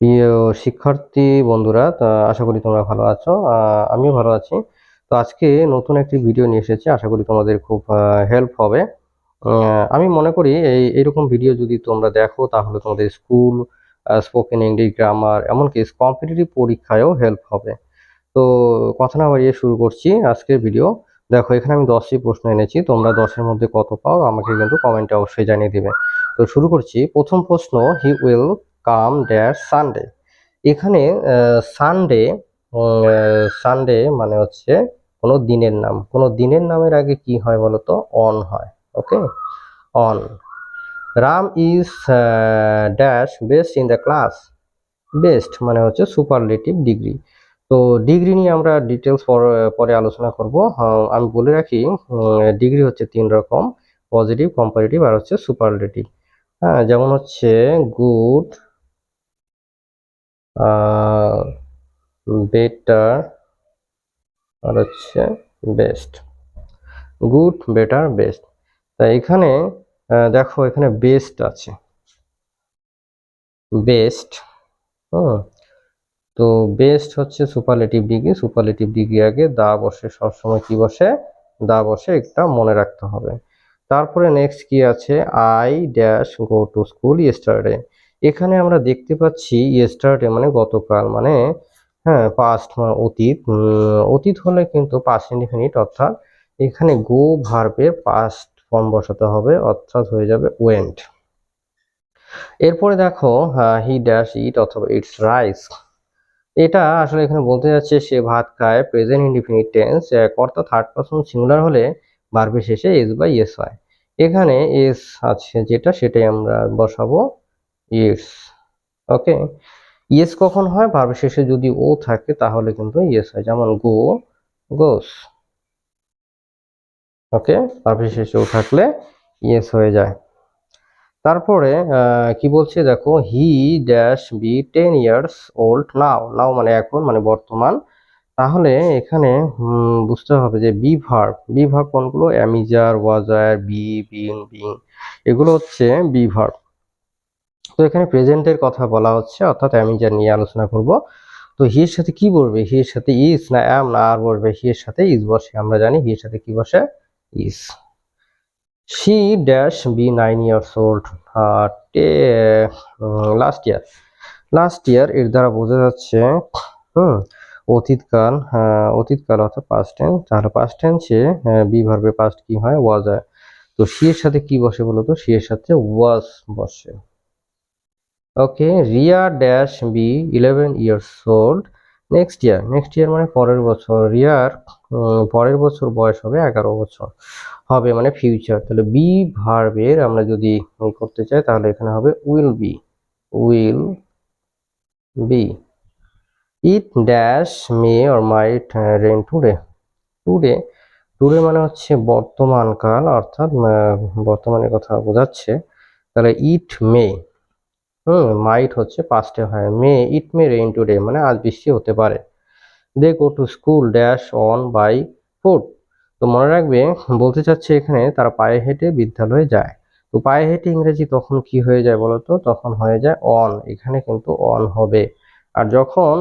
প্রিয় শিক্ষার্থী বন্ধুরা, আশা করি তোমরা ভালো আছো। আমিও ভালো আছি। তো আজকে নতুন একটি ভিডিও নিয়ে এসেছি। আশা করি তোমাদের খুব হেল্প হবে। আমি মনে করি এইরকম ভিডিও যদি তোমরা দেখো তাহলে তোমাদের স্কুল, স্পোকেন ইংলিশ, গ্রামার, এমনকি কম্পিটিটিভ পরীক্ষায়ও হেল্প হবে। তো কথা না বাড়িয়ে শুরু করছি আজকের ভিডিও। দেখো, এখানে আমি 10টি প্রশ্ন এনেছি। তোমরা 10-এর মধ্যে কত পাও আমাকে কিন্তু কমেন্টে অবশ্যই জানিয়ে দিবে। তো শুরু করছি। প্রথম প্রশ্ন, he will come dash Sunday. এখানে সানডে সানডে মানে হচ্ছে কোনো দিনের নাম। কোনো দিনের নামের আগে কি হয় বলতো? অন হয়। Okay, on. Ram is dash best in the class. Best মানে হচ্ছে সুপারলেটিভ ডিগ্রি। তো ডিগ্রি নিয়ে আমরা ডিটেলস পরে আলোচনা করব। আমি বলে রাখি, ডিগ্রি হচ্ছে 3 রকম: পজিটিভ, কম্পারেটিভ আর হচ্ছে সুপারলেটিভ। হ্যাঁ, যেমন হচ্ছে গুড, বেটার আর হচ্ছে বেস্ট। Good, better, best. তাই এখানে দেখো, এখানে বেস্ট আছে। বেস্ট, হুম। তো বেস্ট হচ্ছে সুপারলেটিভ ডিগ্রি। সুপারলেটিভ ডিগ্রি আগে দা বসে, সবসময় কি বসে? দা বসে, একটা মনে রাখতে হবে। তারপরে নেক্সট কি আছে? I dash go to school yesterday. এখানে আমরা দেখতে পাচ্ছি ইয়েস্টারডে মানে গতকাল, মানে হ্যাঁ পাস্ট, মানে অতীত। অতীত হলে কিন্তু পাস্ট ইনডিফিনিট, অর্থাৎ এখানে গো ভার্বের পাস্ট ফর্ম বসাতে হবে, অর্থাৎ হয়ে যাবে ওয়েন্ট। এরপরে দেখো, হি ড্যাশ ইট অথবা ইটস রাইস। এটা আসলে এখানে বলতে যাচ্ছে সে ভাত খায়। প্রেজেন্ট ইনডিফিনিট টেন্স, কর্তা থার্ড পারসন সিঙ্গুলার হলে ভার্বের শেষে এস বা ইয়েস হয়। এখানে এস আছে যেটা, সেটাই আমরা বসাবো ইটস। ওকে, ইয়েস কখন হয়? ভার্বের শেষে যদি ও থাকে তাহলে কিন্তু ইয়েস হয়, যেমন গো, গোস। ওকে, ভার্বের শেষে ও থাকলে ইয়েস হয়ে যায়। তারপরে কি বলছে দেখো, he dash be 10 years old now. Now মানে এখন, মানে বর্তমান। তাহলে এখানে বুঝতে হবে যে বি ভার্ব কোনগুলো? Am is are, was were, be, being, being, এগুলো হচ্ছে বি ভার্ব। তো এখানে প্রেজেন্টের কথা বলা হচ্ছে, অর্থাৎ অ্যামিজার নিয়ে আলোচনা করব। তো হি এর সাথে কি বলবে? হি এর সাথে ইজ না অ্যাম না আর বলবে? হি এর সাথে ইজ বসে। আমরা জানি হি এর সাথে কি বসে? Is. She dash be 9 years old last year. Last year এর দ্বারা বোঝা যাচ্ছে অতীতকাল। অতীতকাল অর্থাৎ পাস্ট টেন্স। তাহলে পাস্ট টেন্সে বি ভার্বের পাস্ট কি হয়? ওয়াজ হয়। তো সি এর সাথে কি বসে বলতো? সি এর সাথে ওয়াজ বসে। Okay, Riya dash be 11 years old next year. Next year মানে পরের বছর। রিয়ার পরের বছর বয়স হবে 11 বছর হবে, মানে ফিউচার। তাহলে বি ভার্বের আমরা যদি করতে চাই তাহলে এখানে হবে will be. Will be. It dash may or might rain today. Today, today মানে হচ্ছে বর্তমান কাল, অর্থাৎ বর্তমানের কথা বোঝাচ্ছে। তাহলে ইট মে, মাইট হচ্ছে পাস্টে হয়। মে, ইট মে রেইন টুডে মানে আজ বৃষ্টি হতে পারে। They go to school dash on by foot. তো মনে রাখবে, বলতে চাচ্ছে এখানে তারা পায়ে হেঁটে বিদ্যালয়ে যায়। তো পায়ে হেঁটে ইংরেজি তখন কি হয়ে যায় বলতো? তখন হয়ে যায় অন। এখানে কিন্তু অন হবে। আর যখন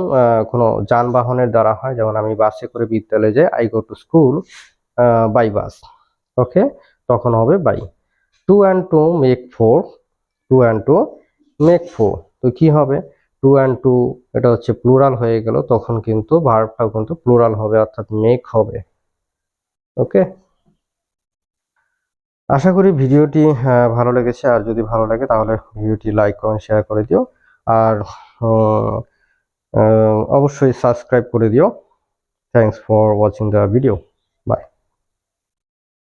কোনো যানবাহনের দ্বারা হয়, যেমন আমি বাসে করে বিদ্যালয়ে যাই, I go to school by bus. Okay, তখন হবে by. 2 and 2 make 4। 2 and 2 make 4। তো কি হবে? 2 and 2 এটা হচ্ছে প্লুরাল হয়ে গেল, তখন কিন্তু ভার্বটাও কিন্তু প্লুরাল হবে, অর্থাৎ মেক হবে। ওকে, আশা করি ভিডিওটি ভালো লেগেছে। আর যদি ভালো লাগে তাহলে ভিডিওটি লাইক, কমেন্ট, শেয়ার করে দিও। আর অবশ্যই সাবস্ক্রাইব করে দিও। Thanks for watching the video.